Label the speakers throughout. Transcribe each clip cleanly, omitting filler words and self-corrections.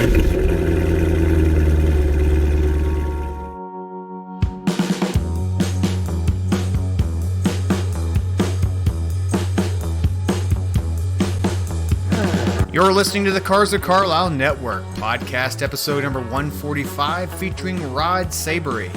Speaker 1: You're listening to the Cars of Carlisle Network, podcast episode number 145, featuring Rod Saboury,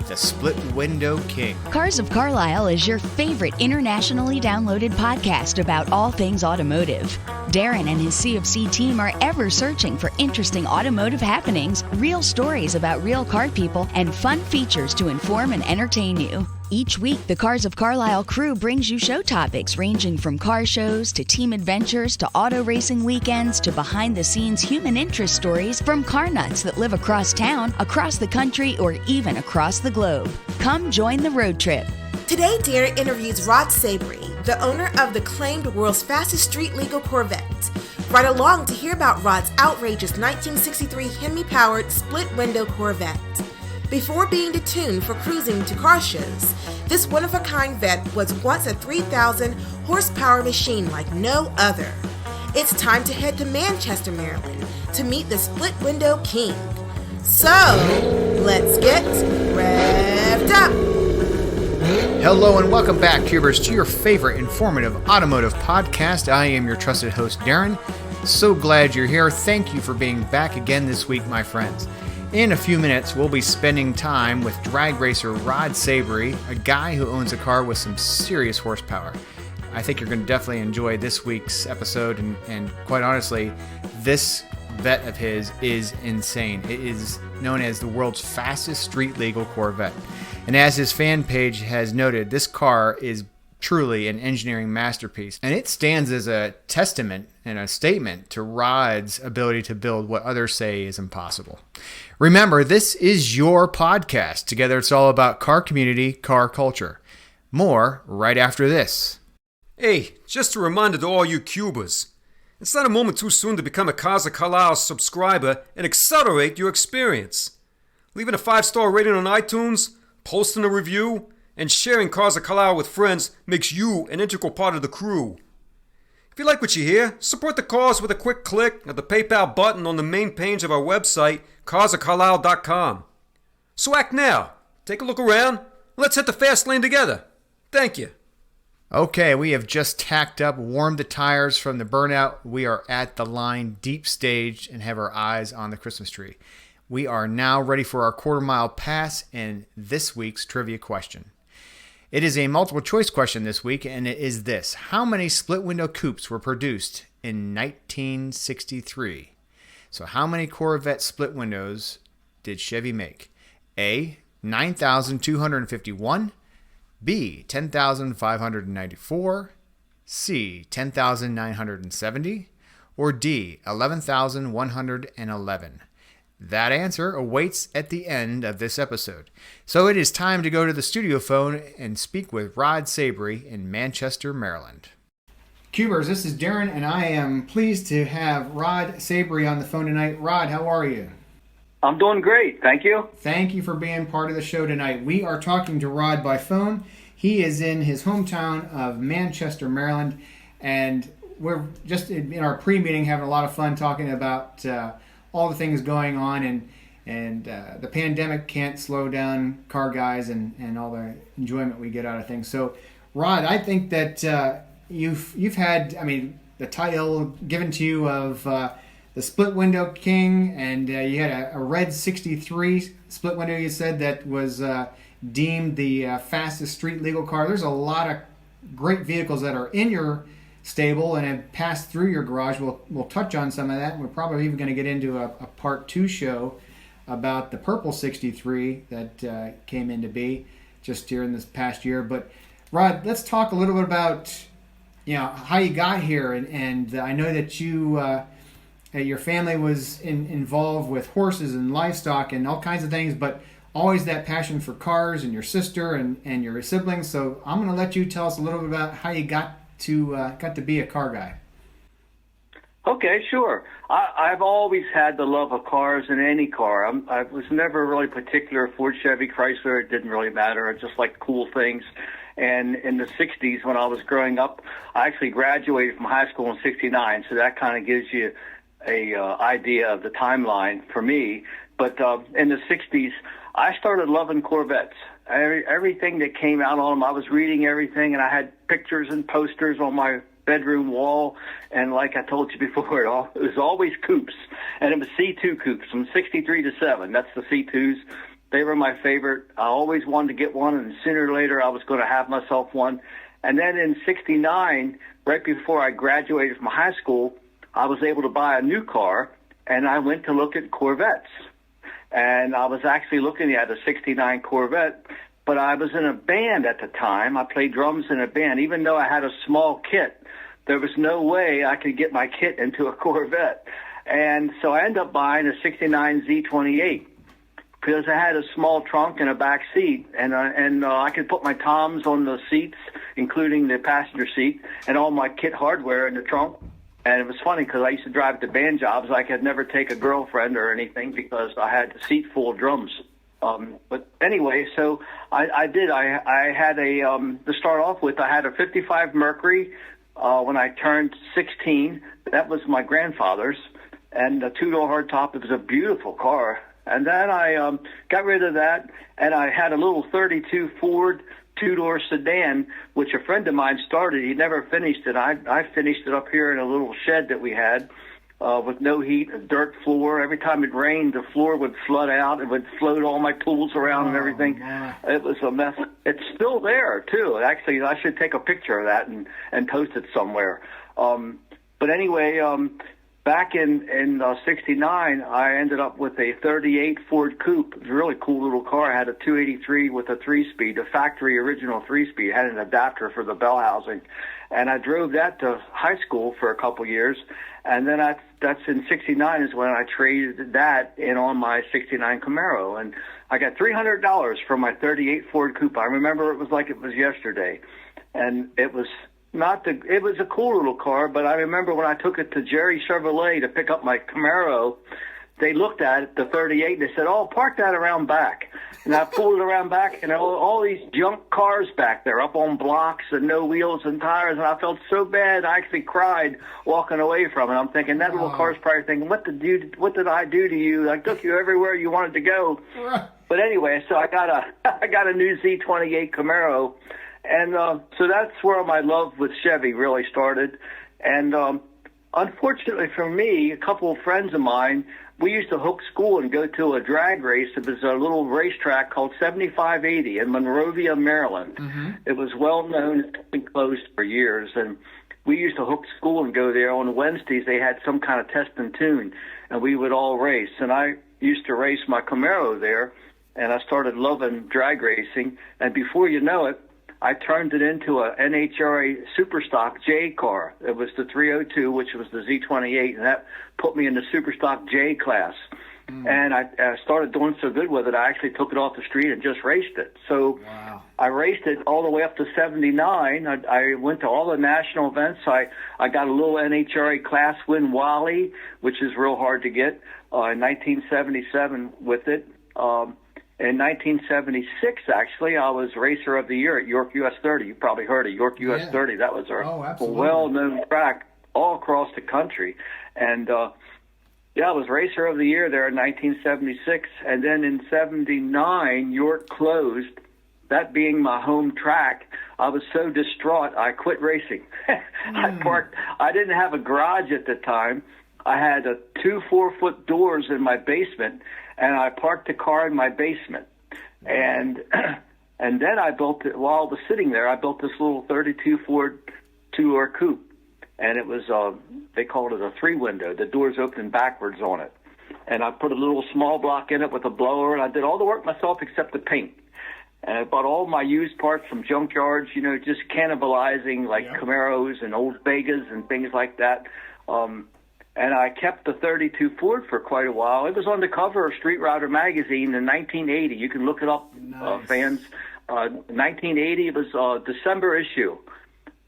Speaker 1: the Split-Window King.
Speaker 2: Cars of Carlisle is your favorite internationally downloaded podcast about all things automotive. Darren and his CFC team are ever searching for interesting automotive happenings, real stories about real car people, and fun features to inform and entertain you. Each week, the Cars of Carlisle crew brings you show topics ranging from car shows to team adventures to auto racing weekends to behind-the-scenes human interest stories from car nuts that live across town, across the country, or even across the globe. Come join the road trip.
Speaker 3: Today, Darren interviews Rod Saboury, the owner of the claimed world's fastest street-legal Corvette. Ride along to hear about Rod's outrageous 1963 Hemi-powered Split-Window Corvette. Before being detuned for cruising to car shows, this one-of-a-kind Vette was once a 3,000 horsepower machine like no other. It's time to head to Manchester, Maryland to meet the Split-Window King. So, let's get revved up!
Speaker 1: Hello and welcome back, Cubers, to your favorite informative automotive podcast. I am your trusted host, Darren. So glad you're here. Thank you for being back again this week, my friends. In a few minutes, we'll be spending time with drag racer Rod Saboury, a guy who owns a car with some serious horsepower. I think you're going to definitely enjoy this week's episode, and quite honestly, this Vette of his is insane. It is known as the world's fastest street-legal Corvette. And as his fan page has noted, this car is truly an engineering masterpiece, and it stands as a testament and a statement to Rod's ability to build what others say is impossible. Remember, this is your podcast. Together, it's all about car community, car culture. More right after this.
Speaker 4: Hey, just a reminder to all you Cubers. It's not a moment too soon to become a Cars of Carlisle subscriber and accelerate your experience. Leaving a 5-star rating on iTunes, posting a review, and sharing Cars of Carlisle with friends makes you an integral part of the crew. If you like what you hear, support the cause with a quick click of the PayPal button on the main page of our website, carsofcarlisle.com. So act now. Take a look around. Let's hit the fast lane together. Thank you.
Speaker 1: Okay, we have just tacked up, warmed the tires from the burnout. We are at the line, deep staged, and have our eyes on the Christmas tree. We are now ready for our quarter-mile pass and this week's trivia question. It is a multiple-choice question this week, and it is this. How many split-window coupes were produced in 1963? So how many Corvette split windows did Chevy make? A, 9,251. B, 10,594. C, 10,970. Or D, 11,111. That answer awaits at the end of this episode. So it is time to go to the studio phone and speak with Rod Saboury in Manchester, Maryland. Cubers, this is Darren, and I am pleased to have Rod Saboury on the phone tonight. Rod, how are you?
Speaker 5: I'm doing great, thank you.
Speaker 1: Thank you for being part of the show tonight. We are talking to Rod by phone. He is in his hometown of Manchester, Maryland, and we're just in our pre-meeting having a lot of fun talking about all the things going on, and the pandemic can't slow down car guys and all the enjoyment we get out of things. So, Rod, I think that you've had, the title given to you of the Split Window King, and you had a red 63 split window, you said, that was deemed the fastest street legal car. There's a lot of great vehicles that are in your stable and have passed through your garage. We'll touch on some of that, and we're probably even going to get into a part 2 show about the purple 63 that came into be just here in this past year. But Rod, let's talk a little bit about how you got here, and I know that your family was involved with horses and livestock and all kinds of things, but always that passion for cars, and your sister and your siblings. So I'm going to let you tell us a little bit about how you got to be a car guy.
Speaker 5: Okay, sure. I've always had the love of cars in any car. I was never really particular Ford, Chevy, Chrysler. It didn't really matter. I just liked cool things. And in the 60s, when I was growing up, I actually graduated from high school in 69, so that kind of gives you idea of the timeline for me. But in the 60s, I started loving Corvettes. Everything that came out on them, I was reading everything, and I had pictures and posters on my bedroom wall. And like I told you before, it was always coupes, and it was C2 coupes from 63 to 7. That's the C2s. They were my favorite. I always wanted to get one, and sooner or later I was going to have myself one. And then in 69, right before I graduated from high school, I was able to buy a new car, and I went to look at Corvettes. And I was actually looking at a 69 Corvette, but I was in a band at the time. I played drums in a band. Even though I had a small kit, there was no way I could get my kit into a Corvette. And so I ended up buying a 69 Z28 because I had a small trunk and a back seat, and I could put my toms on the seats, including the passenger seat, and all my kit hardware in the trunk. And it was funny because I used to drive to band jobs. I could never take a girlfriend or anything because I had a seat full of drums. But anyway, so I did. I had to start off with, I had a 55 Mercury when I turned 16. That was my grandfather's, and a two-door hardtop. It was a beautiful car. And then I got rid of that, and I had a little 32 Ford two-door sedan, which a friend of mine started. He never finished it. I finished it up here in a little shed that we had with no heat, a dirt floor. Every time it rained, the floor would flood out. It would float all my tools around and everything. Man. It was a mess. It's still there, too. Actually, I should take a picture of that and post it somewhere. But anyway, back in 69, I ended up with a 38 Ford Coupe. It was a really cool little car. I had a 283 with a 3-speed, a factory original 3-speed. It had an adapter for the bell housing. And I drove that to high school for a couple years. And then that's in 69 is when I traded that in on my 69 Camaro. And I got $300 for my 38 Ford Coupe. I remember it was like it was yesterday. And it was it was a cool little car, but I remember when I took it to Jerry Chevrolet to pick up my Camaro, they looked at it, the 38, and they said, "Oh, park that around back." And I pulled it around back, and all these junk cars back there up on blocks and no wheels and tires, and I felt so bad. I actually cried walking away from it. I'm thinking, that little car's probably thinking, what did I do to you? I took you everywhere you wanted to go. But anyway, so I got a new Z28 Camaro. And so that's where my love with Chevy really started. And unfortunately for me, a couple of friends of mine, we used to hook school and go to a drag race. It was a little racetrack called 7580 in Monrovia, Maryland. Mm-hmm. It was well known. It's been closed for years. And we used to hook school and go there. On Wednesdays, they had some kind of test and tune, and we would all race. And I used to race my Camaro there, and I started loving drag racing. And before you know it, I turned it into a NHRA Superstock J car. It was the 302, which was the Z28, and that put me in the Superstock J class. And I started doing so good with it, I actually took it off the street and just raced it. So I raced it all the way up to 79. I went to all the national events. I got a little NHRA class win Wally, which is real hard to get, in 1977 with it. In 1976, actually, I was Racer of the Year at York US 30. You probably heard of York US 30. That was a well-known track all across the country. And, I was Racer of the Year there in 1976. And then in 79, York closed. That being my home track, I was so distraught, I quit racing. I didn't have a garage at the time. I had two 4-foot doors in my basement, and I parked the car in my basement. And then I built it, while I was sitting there, I built this little 32 Ford two-door coupe. And it was, they called it a 3-window. The doors opened backwards on it. And I put a little small block in it with a blower, and I did all the work myself except the paint. And I bought all my used parts from junkyards, just cannibalizing like Camaros and old Vegas and things like that. And I kept the 32 Ford for quite a while. It was on the cover of Street Rider magazine in 1980. You can look it up, fans. 1980, it was December issue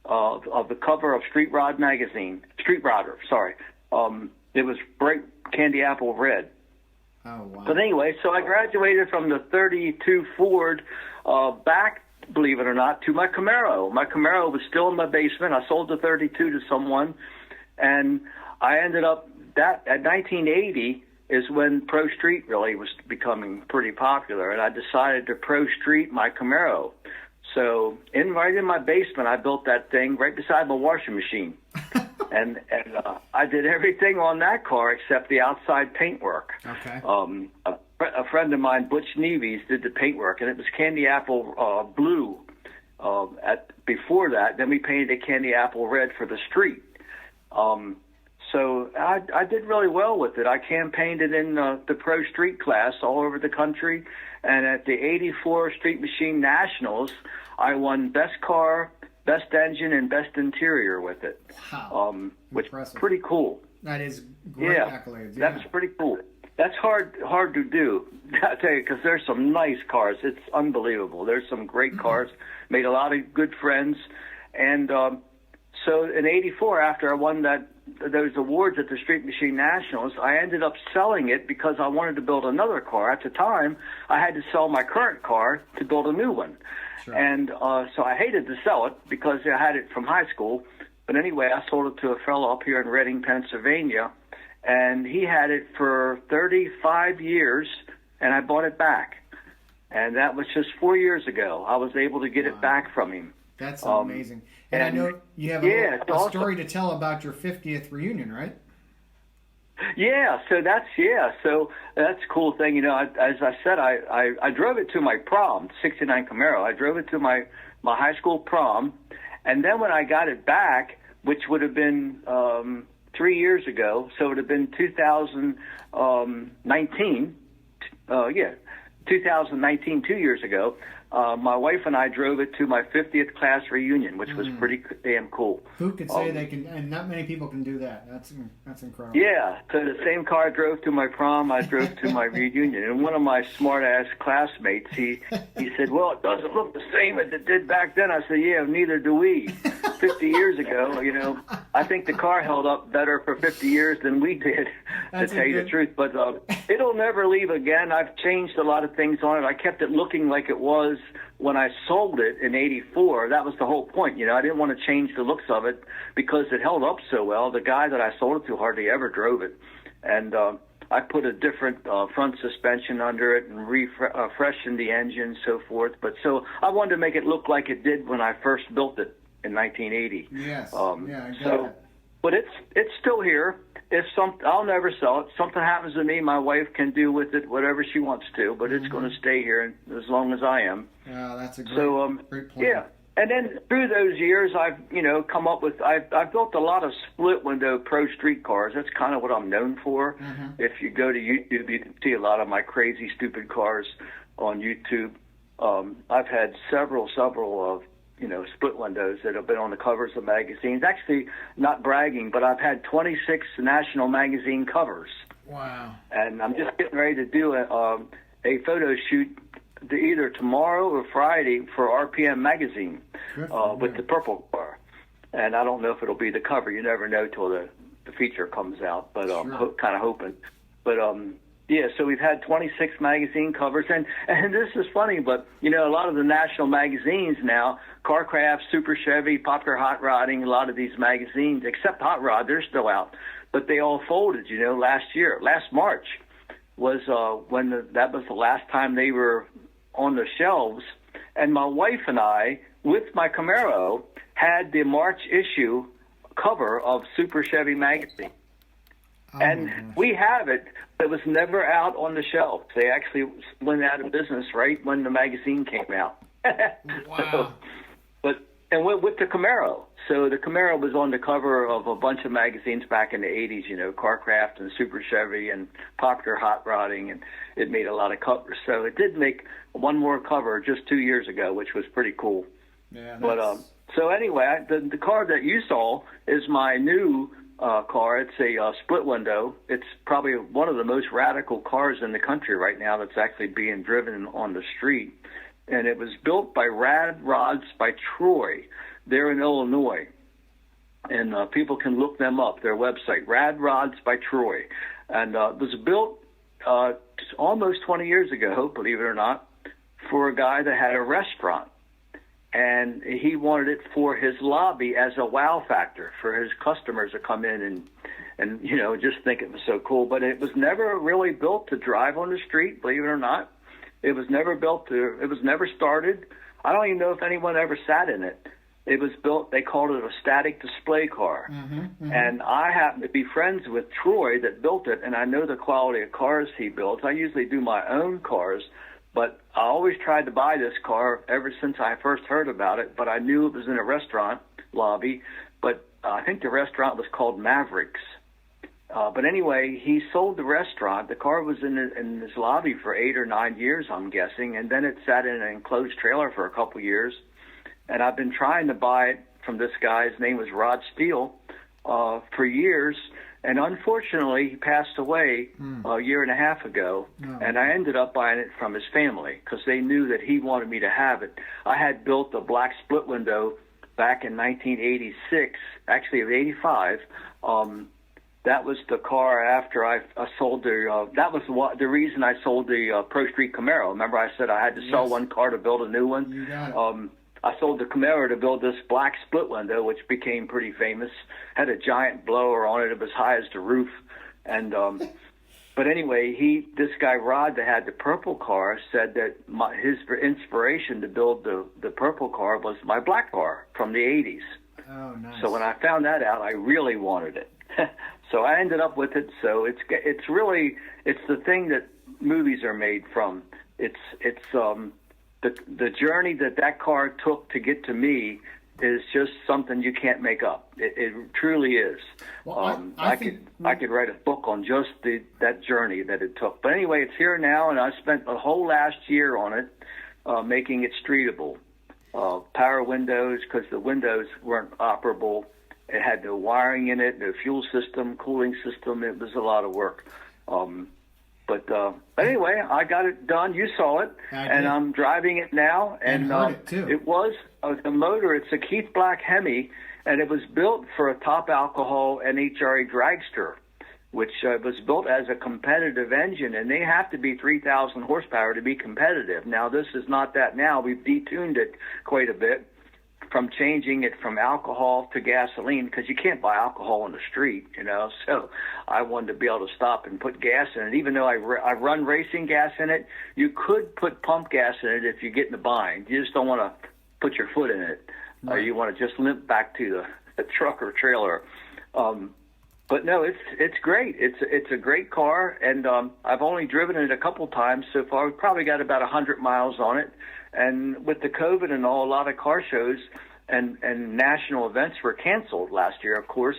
Speaker 5: of the cover of Street Rider magazine. Street Rider, sorry. It was bright candy apple red. Oh, wow. But anyway, so I graduated from the 32 Ford back, believe it or not, to my Camaro. My Camaro was still in my basement. I sold the 32 to someone, and I ended up that at 1980 is when Pro Street really was becoming pretty popular, and I decided to Pro Street my Camaro. So right in my basement, I built that thing right beside my washing machine. and I did everything on that car except the outside paintwork.
Speaker 1: Okay.
Speaker 5: A friend of mine, Butch Neves, did the paintwork, and it was candy apple blue. Before that, then we painted it candy apple red for the street. So I did really well with it. I campaigned it in the Pro Street class all over the country, and at the '84 Street Machine Nationals, I won Best Car, Best Engine, and Best Interior with it.
Speaker 1: Wow.
Speaker 5: Which
Speaker 1: Impressive.
Speaker 5: is pretty cool.
Speaker 1: That is great accolades. Yeah.
Speaker 5: That's pretty cool. That's hard to do, I tell you, because there's some nice cars. It's unbelievable. There's some great cars. Made a lot of good friends, and so in '84, after I won those awards at the Street Machine Nationals, I ended up selling it because I wanted to build another car. At the time, I had to sell my current car to build a new one.
Speaker 1: Sure.
Speaker 5: And so I hated to sell it because I had it from high school. But anyway, I sold it to a fellow up here in Reading, Pennsylvania, and he had it for 35 years, and I bought it back. And that was just 4 years ago. I was able to get it back from him.
Speaker 1: That's amazing. And I know you have a story to tell about your 50th reunion, right?
Speaker 5: Yeah, so that's a cool thing. You know, as I said, I drove it to my prom, '69 Camaro. I drove it to my high school prom, and then when I got it back, which would have been 3 years ago, so it would have been 2019. 2019, 2 years ago. My wife and I drove it to my 50th class reunion, which was pretty damn cool.
Speaker 1: Who could say they can? And not many people can do that. That's incredible.
Speaker 5: Yeah, so the same car I drove to my prom, I drove to my reunion. And one of my smart-ass classmates, he said, "Well, it doesn't look the same as it did back then." I said, "Yeah, neither do we." 50 years ago, you know, I think the car held up better for 50 years than we did, to tell you the truth. But it'll never leave again. I've changed a lot of things on it. I kept it looking like it was when I sold it in '84. That was the whole point. You know, I didn't want to change the looks of it because it held up so well. The guy that I sold it to hardly ever drove it. And I put a different front suspension under it and freshened the engine and so forth. But so I wanted to make it look like it did when I first built it in 1980.
Speaker 1: Yes.
Speaker 5: Yeah, I got it. But it's still here. I'll never sell it. Something happens to me, my wife can do with it whatever she wants to, but it's going to stay here as long as I am.
Speaker 1: Yeah, that's a great, great plan.
Speaker 5: Yeah. And then through those years, I've come up with I've built a lot of split window Pro Street cars. That's kind of what I'm known for. Mm-hmm. If you go to YouTube, you can see a lot of my crazy, stupid cars on YouTube. I've had several of split windows that have been on the covers of magazines. Actually, not bragging, but I've had 26 national magazine covers.
Speaker 1: Wow.
Speaker 5: And I'm just getting ready to do a photo shoot either tomorrow or Friday for RPM magazine with the purple car. And I don't know if it'll be the cover. You never know till the feature comes out, but I'm kind of hoping. But yeah, so we've had 26 magazine covers, and this is funny, but a lot of the national magazines now, Carcraft, Super Chevy, Popular Hot Rodding, a lot of these magazines, except Hot Rod, they're still out, but they all folded. Last March was that was the last time they were on the shelves, and my wife and I, with my Camaro, had the March issue cover of Super Chevy magazine. And we have it. It was never out on the shelf. They actually went out of business right when the magazine came out.
Speaker 1: Wow.
Speaker 5: And with the Camaro. So the Camaro was on the cover of a bunch of magazines back in the 80s, Carcraft and Super Chevy and Popular Hot Rodding, and it made a lot of covers. So it did make one more cover just 2 years ago, which was pretty cool.
Speaker 1: Yeah.
Speaker 5: But so anyway, the car that you saw is my new car. It's a split window. It's probably one of the most radical cars in the country right now that's actually being driven on the street. And it was built by Rad Rods by Troy. They're in Illinois. And people can look them up, their website, Rad Rods by Troy. And it was built almost 20 years ago, believe it or not, for a guy that had a restaurant. And he wanted it for his lobby as a wow factor for his customers to come in and just think it was so cool. But it was never really built to drive on the street, believe it or not. It was never started. I don't even know if anyone ever sat in it. It was built, they called it a static display car. And I happen to be friends with Troy that built it, and I know the quality of cars he builds. I usually do my own cars, but I always tried to buy this car ever since I first heard about it, but I knew it was in a restaurant lobby, but I think the restaurant was called Mavericks. But anyway, he sold the restaurant. The car was in his lobby for 8 or 9 years, I'm guessing, and then it sat in an enclosed trailer for a couple years. And I've been trying to buy it from this guy. His name was Rod Steele for years. And unfortunately, he passed away a year and a half ago. And I ended up buying it from his family because they knew that he wanted me to have it. I had built a black split window back in 1986, actually of 85. That was the car after I sold that was the reason I sold the Pro Street Camaro. Remember I said I had to sell one car to build a new one?
Speaker 1: You got it.
Speaker 5: I sold the Camaro to build this black split window, which became pretty famous. Had a giant blower on it. It was high as the roof. And but anyway, this guy Rod that had the purple car said that his inspiration to build the purple car was my black car from the 80s.
Speaker 1: Oh, nice.
Speaker 5: So when I found that out, I really wanted it. So I ended up with it. So it's the thing that movies are made from. It's the journey that car took to get to me is just something you can't make up. It truly is.
Speaker 1: Well, I
Speaker 5: could write a book on just that journey that it took. But anyway, it's here now, and I spent the whole last year on it, making it streetable. Power windows, because the windows weren't operable. It had no wiring in it, no fuel system, cooling system. It was a lot of work. But anyway, I got it done. You saw it, and I'm driving it now. And
Speaker 1: heard it too.
Speaker 5: It was the motor. It's a Keith Black Hemi, and it was built for a top alcohol NHRA dragster, which was built as a competitive engine, and they have to be 3,000 horsepower to be competitive. Now, this is not that now. We've detuned it quite a bit from changing it from alcohol to gasoline, because you can't buy alcohol on the street, So I wanted to be able to stop and put gas in it. Even though I run racing gas in it, you could put pump gas in it if you get in a bind. You just don't want to put your foot in it, or you want to just limp back to the truck or trailer. But no, it's great. It's a great car, and I've only driven it a couple times so far. We've probably got about 100 miles on it. And with the COVID and all, a lot of car shows and national events were canceled last year, of course.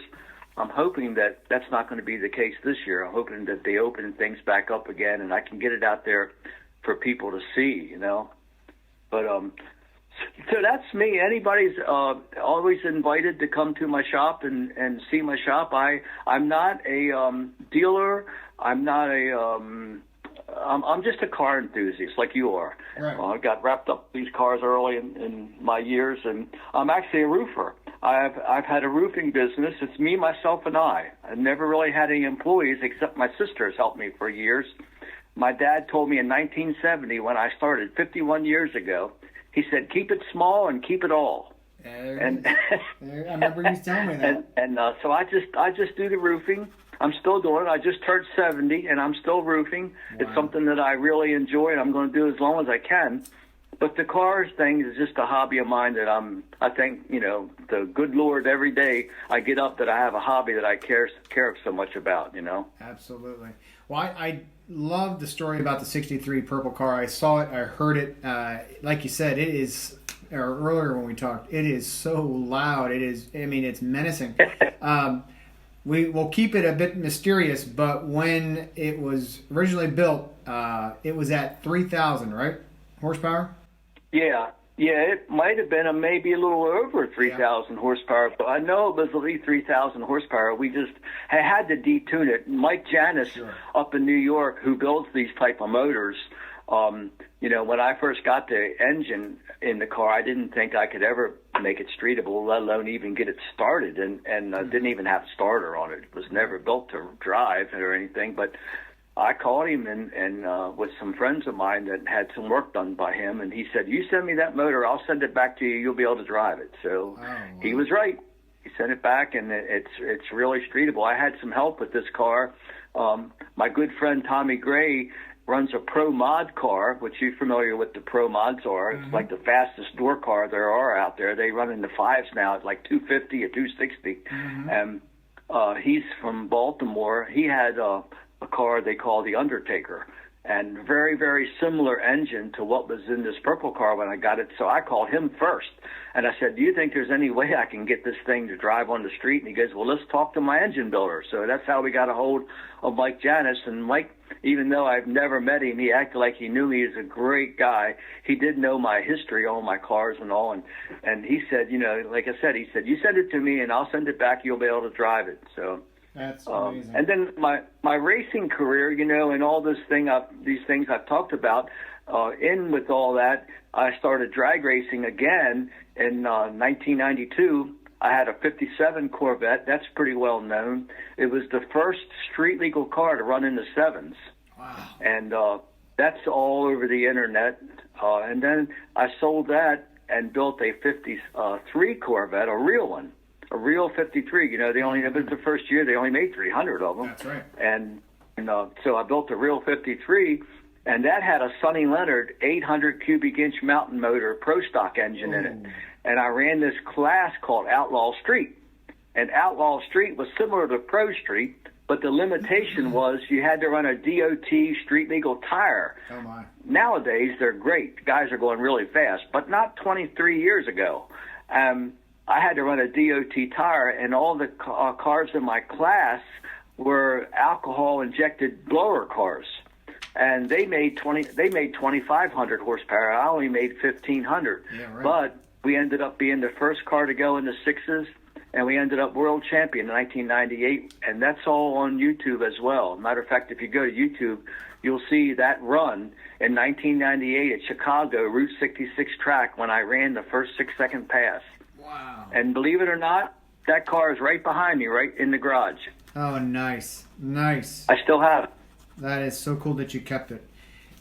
Speaker 5: I'm hoping that that's not going to be the case this year. I'm hoping that they open things back up again and I can get it out there for people to see, But so that's me. Anybody's always invited to come to my shop and see my shop. I'm not a dealer. I'm not I'm just a car enthusiast like you are.
Speaker 1: Right.
Speaker 5: I got wrapped up in these cars early in my years, and I'm actually a roofer. I've had a roofing business. It's me, myself, and I. I've never really had any employees except my sister has helped me for years. My dad told me in 1970 when I started, 51 years ago, he said, keep it small and keep it all.
Speaker 1: And I remember you telling me that.
Speaker 5: And so I just do the roofing. I'm still doing it. I just turned 70, and I'm still roofing. Wow. It's something that I really enjoy, and I'm going to do as long as I can. But the cars thing is just a hobby of mine that I think, the good Lord, every day I get up that I have a hobby that I care so much about,
Speaker 1: Absolutely. Well, I love the story about the 63 purple car. I saw it. I heard it. Like you said, it is, or earlier when we talked, it is so loud. It is, it's menacing. We will keep it a bit mysterious, but when it was originally built, it was at 3,000, right? Horsepower?
Speaker 5: Yeah, it might have been maybe a little over 3,000 horsepower, but I know it was at least 3,000 horsepower. We just had to detune it. Mike Janis up in New York, who builds these type of motors, when I first got the engine in the car, I didn't think I could ever make it streetable, let alone even get it started, and didn't even have a starter on it. It was never built to drive or anything, but I called him and with some friends of mine that had some work done by him, and he said, you send me that motor, I'll send it back to you, you'll be able to drive it. So he was right. He sent it back, and it's really streetable. I had some help with this car. My good friend Tommy Gray runs a Pro Mod car, which you're familiar with the Pro Mods are. It's like the fastest door car there are out there. They run in the fives now at like 250 or 260. And he's from Baltimore. He had a car they call the Undertaker, and very, very similar engine to what was in this purple car when I got it. So I called him first, and I said, do you think there's any way I can get this thing to drive on the street? And he goes, well, let's talk to my engine builder. So that's how we got a hold of Mike Janis. And Mike, even though I've never met him, he acted like he knew me. He's a great guy. He did know my history, all my cars and all. And he said, you know, like I said, he said, you send it to me and I'll send it back. You'll be able to drive it. So
Speaker 1: that's amazing.
Speaker 5: And then my racing career, you know, and all these things I've talked about, in with all that, I started drag racing again in 1992. I had a 57 Corvette. That's pretty well known. It was the first street legal car to run in the sevens.
Speaker 1: Wow.
Speaker 5: And that's all over the internet. And then I sold that and built a 53 Corvette, a real one. A real 53, you know, it was the first year they only made 300 of them.
Speaker 1: That's right.
Speaker 5: And so I built a real 53, and that had a Sonny Leonard 800 cubic inch mountain motor pro stock engine in it. And I ran this class called Outlaw Street. And Outlaw Street was similar to Pro Street, but the limitation was you had to run a DOT street legal tire.
Speaker 1: Oh my.
Speaker 5: Nowadays, they're great. Guys are going really fast, but not 23 years ago. I had to run a DOT tire, and all the cars in my class were alcohol-injected blower cars, and they made 2,500 horsepower. I only made 1,500.
Speaker 1: Yeah, right.
Speaker 5: But we ended up being the first car to go in the sixes, and we ended up world champion in 1998, and that's all on YouTube as well. Matter of fact, if you go to YouTube, you'll see that run in 1998 at Chicago Route 66 track when I ran the first 6-second pass.
Speaker 1: Wow.
Speaker 5: And believe it or not, that car is right behind me, right in the garage.
Speaker 1: Oh, nice. Nice.
Speaker 5: I still have it.
Speaker 1: That is so cool that you kept it.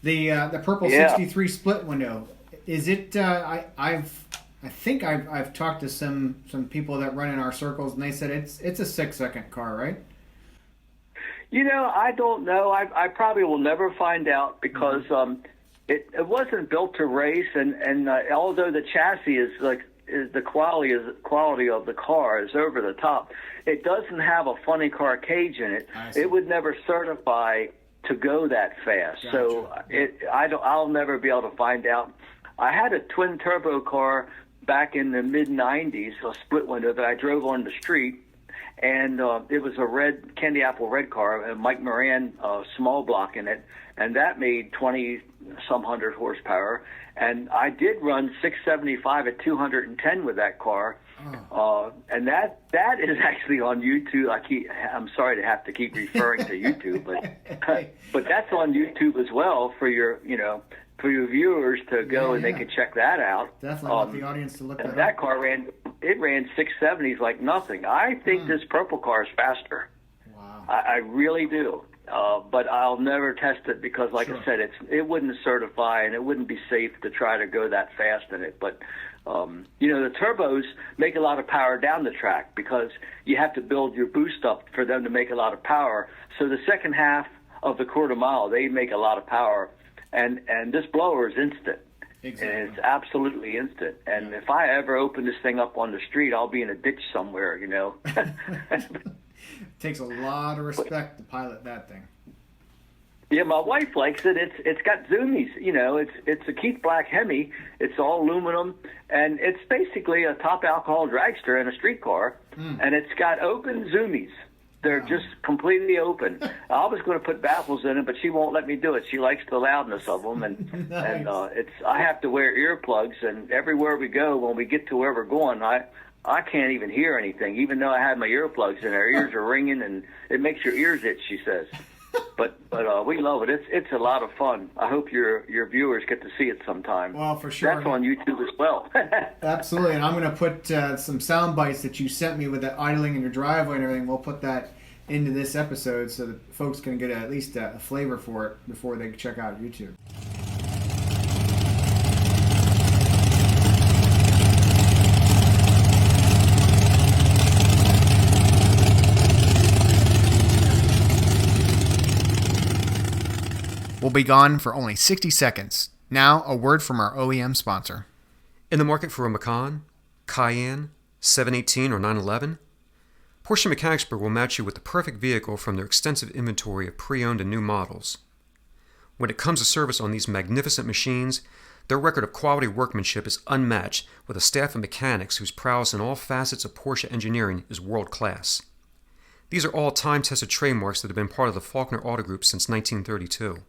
Speaker 1: The purple
Speaker 5: Yeah.
Speaker 1: 63 split window, is it, I think I've talked to some people that run in our circles, and they said it's a 6-second car, right?
Speaker 5: You know, I don't know. I probably will never find out because it wasn't built to race, and although the chassis is the quality of the car is over the top, it doesn't have a funny car cage in it. It would never certify to go that fast.
Speaker 1: Gotcha.
Speaker 5: So I'll never be able to find out. I had a twin turbo car back in the mid '90s, a split window that I drove on the street, and it was a red candy apple red car, a Mike Moran small block in it, and that made 20-some hundred horsepower. And I did run 675 at 210 with that car, and that is actually on YouTube. I'm sorry to have to keep referring to YouTube, but that's on YouTube as well for your for your viewers to go and they can check that out.
Speaker 1: Definitely want the audience to look that up.
Speaker 5: That car ran 670s like nothing. I think this purple car is faster.
Speaker 1: Wow.
Speaker 5: I really do. But I'll never test it because, like I said, it wouldn't certify and it wouldn't be safe to try to go that fast in it. But, the turbos make a lot of power down the track because you have to build your boost up for them to make a lot of power. So the second half of the quarter mile, they make a lot of power. And this blower is instant. Exactly. And it's absolutely instant. And if I ever open this thing up on the street, I'll be in a ditch somewhere,
Speaker 1: It takes a lot of respect to pilot that thing.
Speaker 5: Yeah, my wife likes it. It's got zoomies. It's a Keith Black Hemi. It's all aluminum, and it's basically a top alcohol dragster in a street car, and it's got open zoomies. They're just completely open. I was going to put baffles in it, but she won't let me do it. She likes the loudness of them, and nice. And I have to wear earplugs, and everywhere we go, when we get to where we're going, I can't even hear anything, even though I have my earplugs in. Our ears are ringing, and it makes your ears itch, she says. But we love it. It's a lot of fun. I hope your viewers get to see it sometime.
Speaker 1: Well, for sure.
Speaker 5: That's on YouTube as well.
Speaker 1: Absolutely, and I'm going to put some sound bites that you sent me with that idling in your driveway and everything. We'll put that into this episode so that folks can get at least a flavor for it before they check out YouTube. will be gone for only 60 seconds. Now, a word from our OEM sponsor.
Speaker 4: In the market for a Macan, Cayenne, 718, or 911? Porsche Mechanicsburg will match you with the perfect vehicle from their extensive inventory of pre-owned and new models. When it comes to service on these magnificent machines, their record of quality workmanship is unmatched, with a staff of mechanics whose prowess in all facets of Porsche engineering is world-class. These are all time-tested trademarks that have been part of the Faulkner Auto Group since 1932.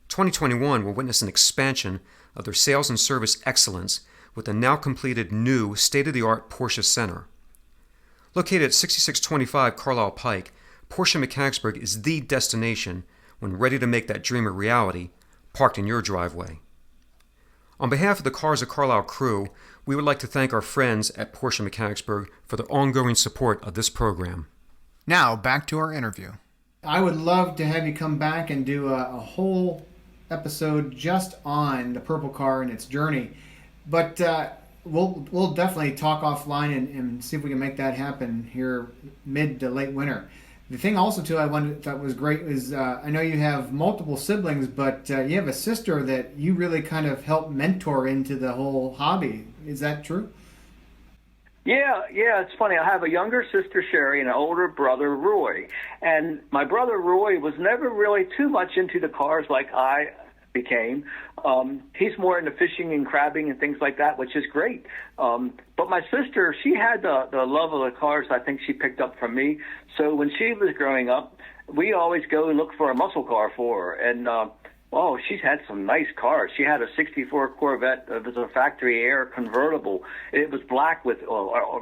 Speaker 4: 2021 will witness an expansion of their sales and service excellence with the now completed new state-of-the-art Porsche Center. Located at 6625 Carlisle Pike, Porsche Mechanicsburg is the destination when ready to make that dream a reality, parked in your driveway. On behalf of the Cars of Carlisle crew, we would like to thank our friends at Porsche Mechanicsburg for their ongoing support of this program.
Speaker 1: Now, back to our interview. I would love to have you come back and do a whole episode just on the purple car and its journey. But we'll definitely talk offline and see if we can make that happen here mid to late winter. The thing also, too, I thought was great is I know you have multiple siblings, but you have a sister that you really kind of helped mentor into the whole hobby. Is that true?
Speaker 5: Yeah, it's funny. I have a younger sister, Sherry, and an older brother, Roy. And my brother, Roy, was never really too much into the cars like I became. He's more into fishing and crabbing and things like that, which is great. But my sister, she had the love of the cars I think she picked up from me. So when she was growing up, we always go look for a muscle car for her. And, she's had some nice cars. She had a 64 Corvette. It was a factory air convertible. It was black with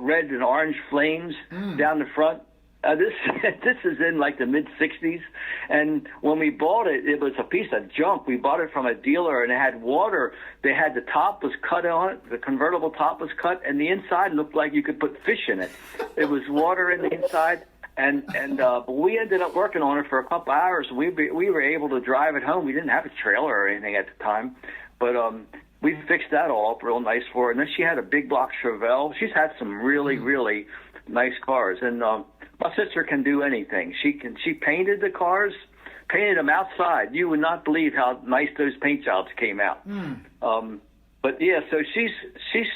Speaker 5: red and orange flames down the front. This is in like the mid-'60s, and when we bought it, it was a piece of junk. We bought it from a dealer, and it had water. They had the top was cut on it, the convertible top was cut, and the inside looked like you could put fish in it. It was water in the inside, but we ended up working on it for a couple hours. We were able to drive it home. We didn't have a trailer or anything at the time, but we fixed that all up real nice for her. And then she had a big block Chevelle. She's had some really, really nice cars, and my sister can do anything. She painted the cars, painted them outside. You would not believe how nice those paint jobs came out. But yeah, so she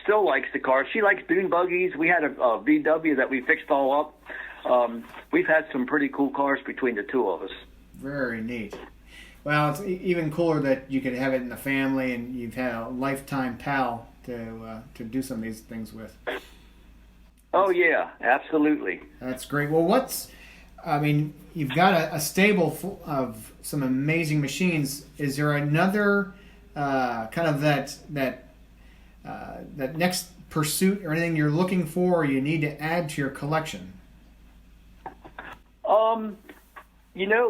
Speaker 5: still likes the cars. She likes dune buggies. We had a VW that we fixed all up. We've had some pretty cool cars between the two of us. Very
Speaker 1: neat. Well, it's even cooler that you could have it in the family and you've had a lifetime pal to do some of these things with.
Speaker 5: Oh, yeah, absolutely.
Speaker 1: That's great. Well, you've got a stable full of some amazing machines. Is there another kind of that next pursuit or anything you're looking for or you need to add to your collection?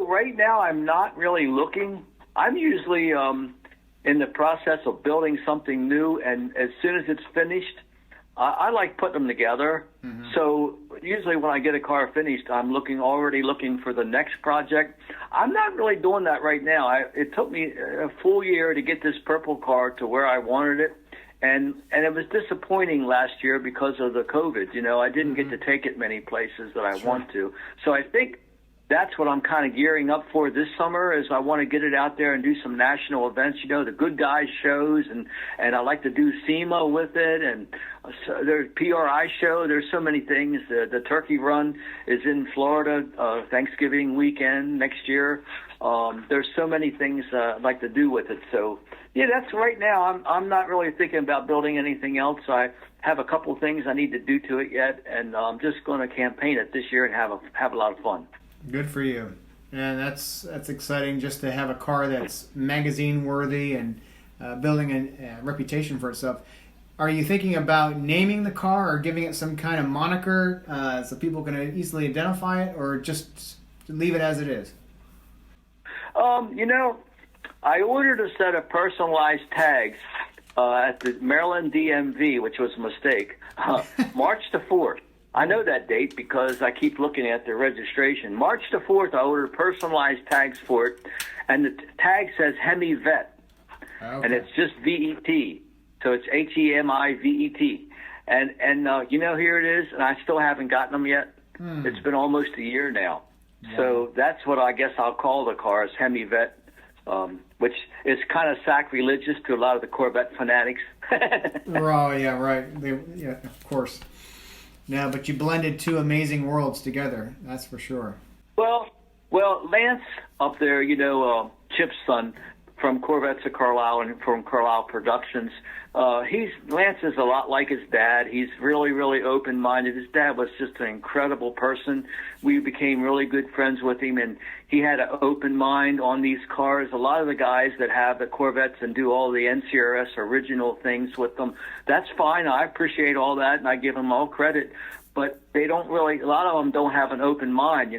Speaker 5: Right now I'm not really looking. I'm usually in the process of building something new, and as soon as it's finished, I like putting them together. Mm-hmm. So usually when I get a car finished, I'm already looking for the next project. I'm not really doing that right now. It took me a full year to get this purple car to where I wanted it. And it was disappointing last year because of the COVID. I didn't get to take it many places that I want to. So I think that's what I'm kind of gearing up for this summer is I want to get it out there and do some national events, the Good Guys shows, and I like to do SEMA with it, and there's PRI show. There's so many things. The Turkey Run is in Florida, Thanksgiving weekend next year. There's so many things I'd like to do with it. So, yeah, that's right now. I'm not really thinking about building anything else. I have a couple of things I need to do to it yet, and I'm just going to campaign it this year and have a lot of fun.
Speaker 1: Good for you. And that's exciting just to have a car that's magazine worthy and building a reputation for itself. Are you thinking about naming the car or giving it some kind of moniker so people can easily identify it, or just leave it as it is?
Speaker 5: I ordered a set of personalized tags at the Maryland DMV, which was a mistake, March the 4th. I know that date because I keep looking at the registration. March the 4th, I ordered personalized tags for it, and the tag says Hemi Vette, and it's just V-E-T, so it's H-E-M-I-V-E-T. And here it is, and I still haven't gotten them yet. It's been almost a year now. Yeah. So that's what I guess I'll call the car, is Hemi Vette. which is kind of sacrilegious to a lot of the Corvette fanatics.
Speaker 1: Oh, yeah, right. Yeah, of course. No, but you blended two amazing worlds together. That's for sure.
Speaker 5: Well, Lance up there, Chip's son from Corvettes of Carlisle and from Carlisle Productions. Lance is a lot like his dad. He's really, really open-minded. His dad was just an incredible person. We became really good friends with him, and he had an open mind on these cars. A lot of the guys that have the Corvettes and do all the NCRS original things with them, that's fine. I appreciate all that, and I give them all credit. But they don't really, a lot of them don't have an open mind,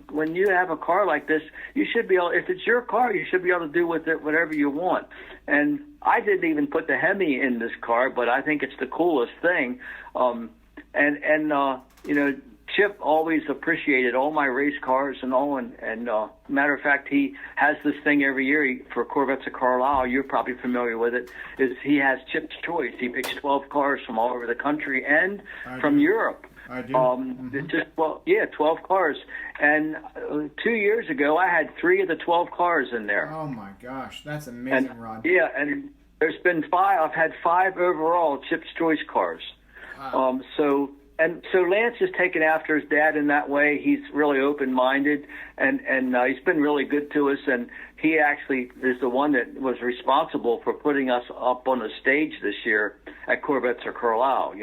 Speaker 5: When you have a car like this, you should be able, if it's your car, you should be able to do with it whatever you want. And I didn't even put the Hemi in this car, but I think it's the coolest thing. Chip always appreciated all my race cars and all. And matter of fact, he has this thing every year for Corvettes of Carlisle. You're probably familiar with it. Is he has Chip's Choice. He picks 12 cars from all over the country and from Europe.
Speaker 1: I do.
Speaker 5: It's just 12 cars. And 2 years ago, I had 3 of the 12 cars in there.
Speaker 1: Oh my gosh, that's amazing, Rod.
Speaker 5: Yeah, and there's been 5. I've had 5 overall Chip's Choice cars.
Speaker 1: Wow.
Speaker 5: So Lance is taken after his dad in that way. He's really open-minded, and he's been really good to us. And he actually is the one that was responsible for putting us up on the stage this year at Corvettes of Carlisle.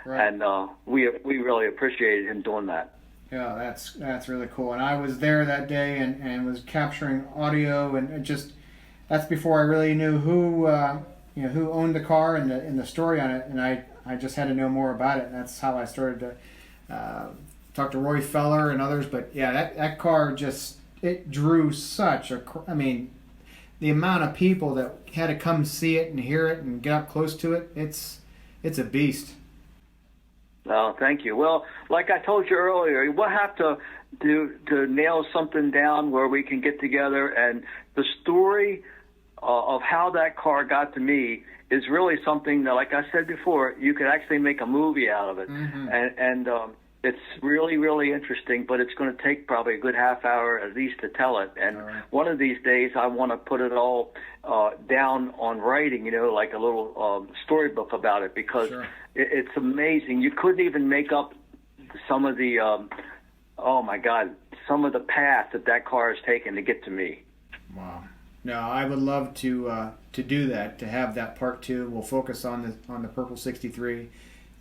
Speaker 1: Right.
Speaker 5: And we really appreciated him doing that.
Speaker 1: Yeah, that's really cool. And I was there that day and was capturing audio, and that's before I really knew who owned the car and the story on it, and I just had to know more about it. And that's how I started to talk to Roy Feller and others. But yeah, that car it drew the amount of people that had to come see it and hear it and get up close to it, it's a beast.
Speaker 5: Oh, thank you. Well, like I told you earlier, we'll have to nail something down where we can get together, and the story of how that car got to me is really something that, like I said before, you could actually make a movie out of it.
Speaker 1: Mm-hmm.
Speaker 5: And it's really, really interesting, but it's going to take probably a good half hour at least to tell it. And one of these days I want to put it all down on writing, like a little storybook about it, because it's amazing. You couldn't even make up some of the, some of the path that car has taken to get to me.
Speaker 1: Wow. No, I would love to do that, to have that part 2. We'll focus on the Purple 63,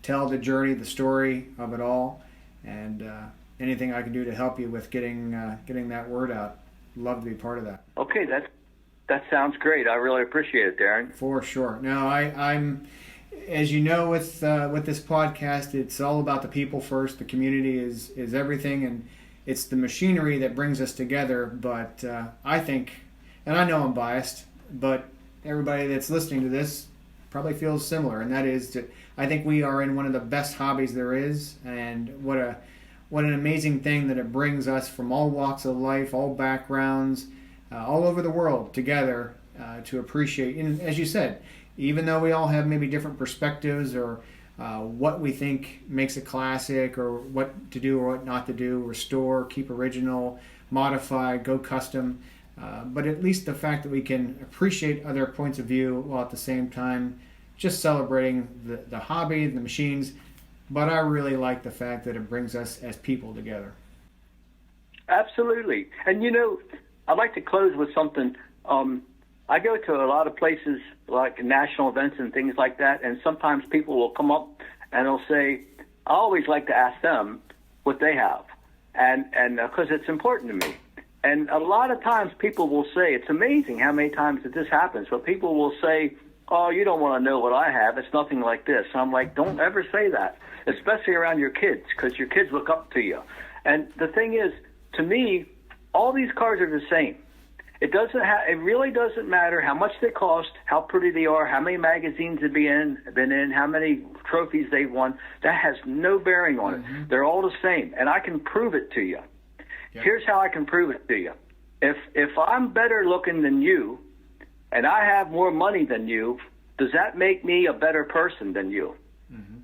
Speaker 1: tell the journey, the story of it all, and anything I can do to help you with getting that word out. Love to be part of that.
Speaker 5: Okay, that sounds great. I really appreciate it, Darren.
Speaker 1: For sure. No, I'm as you know, with this podcast, it's all about the people first. The community is everything, and it's the machinery that brings us together. But I think, and I know I'm biased, but everybody that's listening to this probably feels similar, and that is that I think we are in one of the best hobbies there is, and what an amazing thing that it brings us from all walks of life, all backgrounds, all over the world together to appreciate. And as you said, even though we all have maybe different perspectives or what we think makes a classic, or what to do or what not to do, restore, keep original, modify, go custom, but at least the fact that we can appreciate other points of view while at the same time just celebrating the hobby, the machines. But I really like the fact that it brings us as people together.
Speaker 5: Absolutely. And I'd like to close with something. I go to a lot of places like national events and things like that, and sometimes people will come up and they'll say, I always like to ask them what they have, and because it's important to me. And a lot of times people will say, it's amazing how many times that this happens, but people will say, oh, you don't want to know what I have. It's nothing like this. And I'm like, don't ever say that, especially around your kids, because your kids look up to you. And the thing is, to me, all these cars are the same. It really doesn't matter how much they cost, how pretty they are, how many magazines they've been in, how many trophies they've won. That has no bearing on it. They're all the same, and I can prove it to you. Yep. Here's how I can prove it to you. If I'm better looking than you, and I have more money than you, does that make me a better person than you?
Speaker 1: Mm-hmm.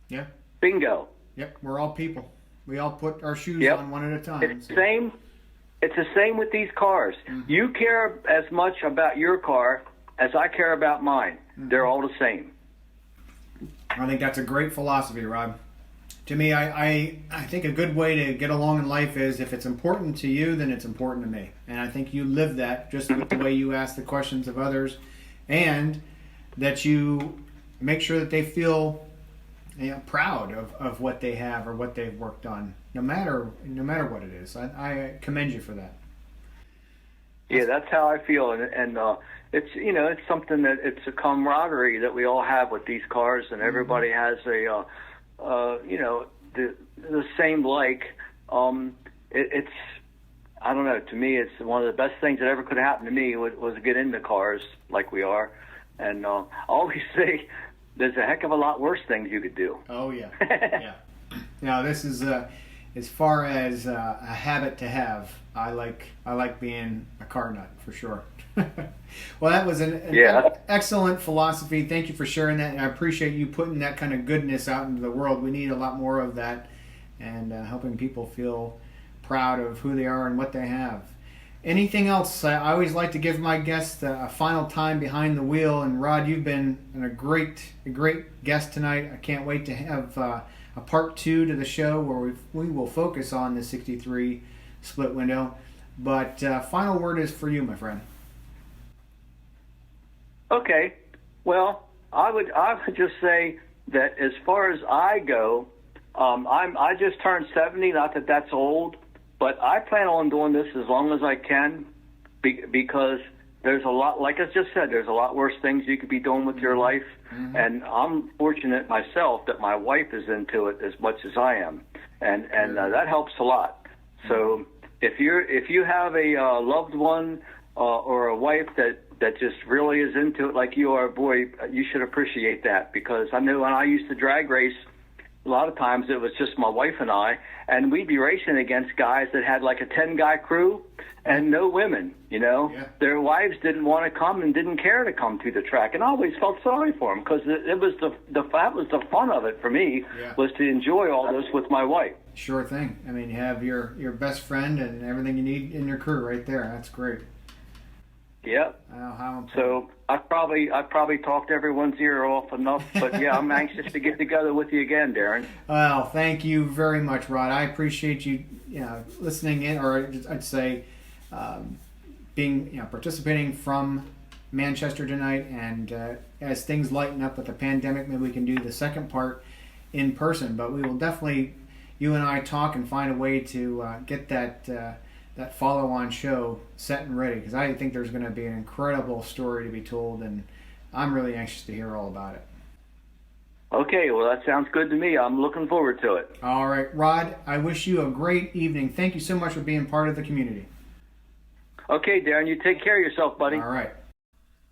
Speaker 1: Yeah.
Speaker 5: Bingo.
Speaker 1: Yep. We're all people. We all put our shoes on one at a time.
Speaker 5: It's the same. It's the same with these cars.
Speaker 1: Mm-hmm.
Speaker 5: You care as much about your car as I care about mine.
Speaker 1: Mm-hmm.
Speaker 5: They're all the same.
Speaker 1: I think that's a great philosophy, Rod. To me, I think a good way to get along in life is if it's important to you, then it's important to me. And I think you live that just with the way you ask the questions of others, and that you make sure that they feel proud of what they have or what they've worked on, no matter what it is. I commend you for that.
Speaker 5: Yeah, that's how I feel, and it's it's something that it's a camaraderie that we all have with these cars, and everybody has a the same like. It's I don't know. To me, it's one of the best things that ever could happen to me was to get into cars like we are, and I always say there's a heck of a lot worse things you could do.
Speaker 1: Oh yeah, yeah. Now this is as far as a habit to have. I like being a car nut for sure. Well, that was an excellent philosophy. Thank you for sharing that, and I appreciate you putting that kind of goodness out into the world. We need a lot more of that, and helping people feel proud of who they are and what they have. Anything else? I always like to give my guests a final time behind the wheel, and Rod, you've been a great guest tonight. I can't wait to have a part 2 to the show where we will focus on the 63 split window. But final word is for you, my friend.
Speaker 5: Okay. Well, I would just say that as far as I go, I just turned 70. Not that that's old, but I plan on doing this as long as I can, because there's a lot, like I just said, there's a lot worse things you could be doing with your life. Mm-hmm. And I'm fortunate myself that my wife is into it as much as I am, and that helps a lot. So if you have a loved one or a wife that just really is into it like you are, boy, you should appreciate that, because I know when I used to drag race, a lot of times it was just my wife and I, and we'd be racing against guys that had like a 10-guy crew and no women, Yeah. Their wives didn't want to come and didn't care to come to the track, and I always felt sorry for them, because it was that was the fun of it for me, was to enjoy all this with my wife.
Speaker 1: Sure thing. I mean, you have your best friend and everything you need in your crew right there. That's great.
Speaker 5: Yep. So I probably talked everyone's ear off enough, but yeah, I'm anxious to get together with you again, Darren.
Speaker 1: Well, thank you very much, Rod. I appreciate you, listening in, or I'd say, being, participating from Manchester tonight. And as things lighten up with the pandemic, maybe we can do the second part in person. But we will definitely, you and I, talk and find a way to get that follow-on show set and ready, because I think there's going to be an incredible story to be told, and I'm really anxious to hear all about it.
Speaker 5: Okay, well, that sounds good to me. I'm looking forward to it.
Speaker 1: All right, Rod, I wish you a great evening. Thank you so much for being part of the community.
Speaker 5: Okay, Darren, you take care of yourself, buddy.
Speaker 1: All right.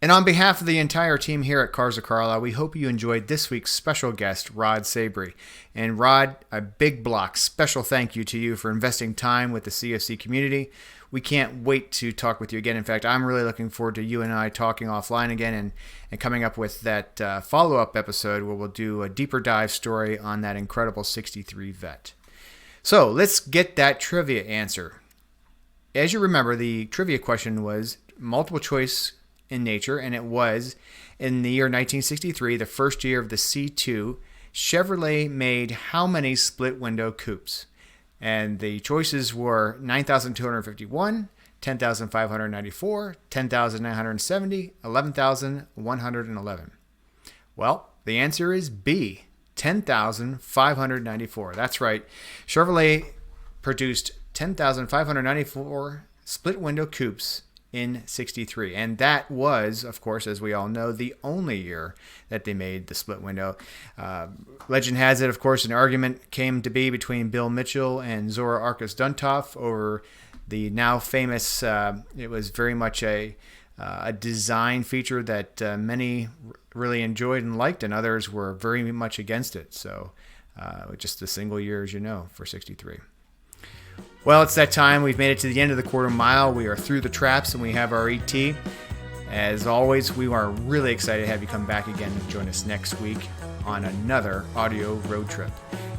Speaker 1: And on behalf of the entire team here at Cars of Carlisle, we hope you enjoyed this week's special guest, Rod Saboury. And Rod, a big block special thank you to you for investing time with the CFC community. We can't wait to talk with you again. In fact, I'm really looking forward to you and I talking offline again and coming up with that follow-up episode where we'll do a deeper dive story on that incredible 63 Vette. So let's get that trivia answer. As you remember, the trivia question was multiple choice in nature, and it was, in the year 1963, the first year of the C2, Chevrolet made how many split window coupes? And the choices were 9,251, 10,594, 10,970, 11,111. Well, the answer is B, 10,594. That's right. Chevrolet produced 10,594 split window coupes in 63, and that was, of course, as we all know, the only year that they made the split window. Legend has it, of course, an argument came to be between Bill Mitchell and Zora Arkus Duntov over the now famous, it was very much a design feature that many really enjoyed and liked, and others were very much against it. So just a single year, as you know, for 63. Well, it's that time. We've made it to the end of the quarter mile. We are through the traps, and we have our ET. As always, we are really excited to have you come back again and join us next week on another audio road trip.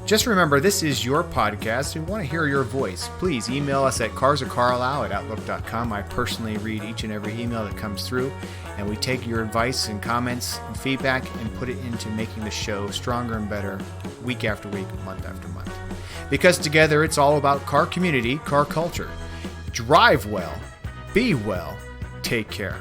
Speaker 1: Just remember, this is your podcast. We want to hear your voice. Please email us at carsofcarlisle@outlook.com. I personally read each and every email that comes through, and we take your advice and comments and feedback and put it into making the show stronger and better week after week, month after month. Because together it's all about car community, car culture. Drive well, be well, take care.